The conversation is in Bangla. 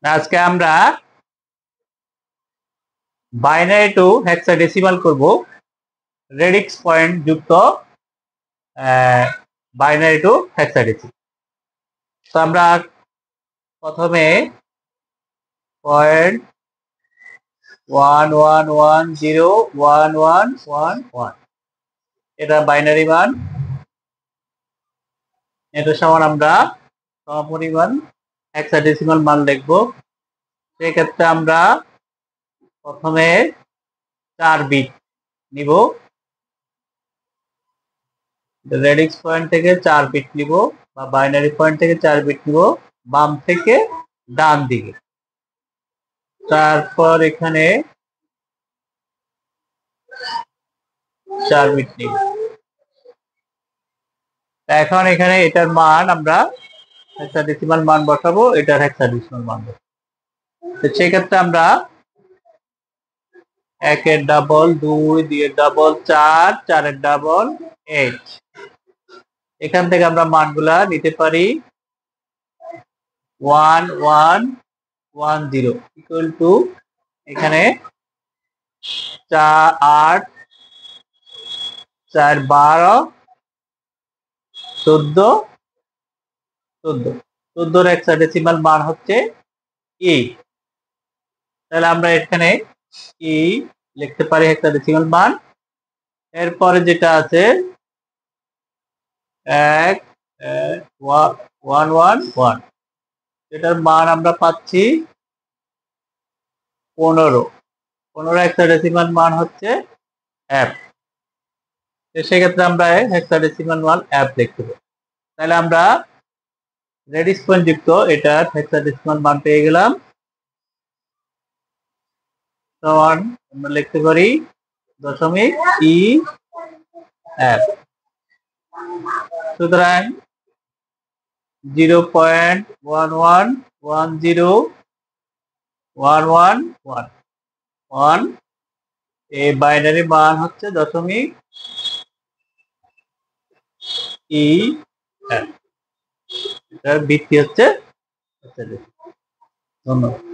আজকে আমরা বাইনারি টু হেক্সাডেসিমাল করব রেডিক্স পয়েন্ট যুক্ত বাইনারি টু হেক্সাডেসিমাল। তো আমরা প্রথমে পয়েন্ট 111011111 এটা বাইনারি মান, এটা সমান আমরা সমপরিমাণ হেক্সাডেসিমাল মান লিখব। সেক্ষেত্রে আমরা প্রথমে 4 বিট নিব, রেডিক্স পয়েন্ট থেকে 4 বিট নিব বা বাইনারি পয়েন্ট থেকে 4 বিট নিব বাম থেকে ডান দিকে। তারপর এখানে 4 বিট নিব। এখন এখানে এটার মান আমরা হেক্সাডেসিমাল মান বসাবো, এটার হেক্সাডেসিমাল মান বসাবো। তো সেক্ষেত্রে আমরা 1 এর ডাবল 2, 2 এর ডাবল 4, 4 এর ডাবল 8। এখান থেকে আমরা মানগুলা নিতে পারি 1110 ইকুয়াল টু এখানে 4 8 4 12 14 14 14 এর হেক্সাডেসিমাল মান হচ্ছে e। তাহলে আমরা এখানে e লিখতে পারি হেক্সাডেসিমাল মান। এরপরে যেটা আছে 111 এটার মান আমরা পাচ্ছি 15। 15 হেক্সাডেসিমাল মান হচ্ছে f। সেক্ষেত্রে আমরা হেক্সাডেসিমাল মান f লিখতে পারি। তাহলে আমরা রেডিক্স পয়েন্ট যুক্ত এটার হেক্সাডেসিমাল মান পেয়ে গেলাম। সমান আমরা লিখতে পারি দশমিক e f। সুতরাং 0.11101111 এই বাইনারি মান হচ্ছে দশমিক e f। এটার ভিত্তি হচ্ছে। ধন্যবাদ।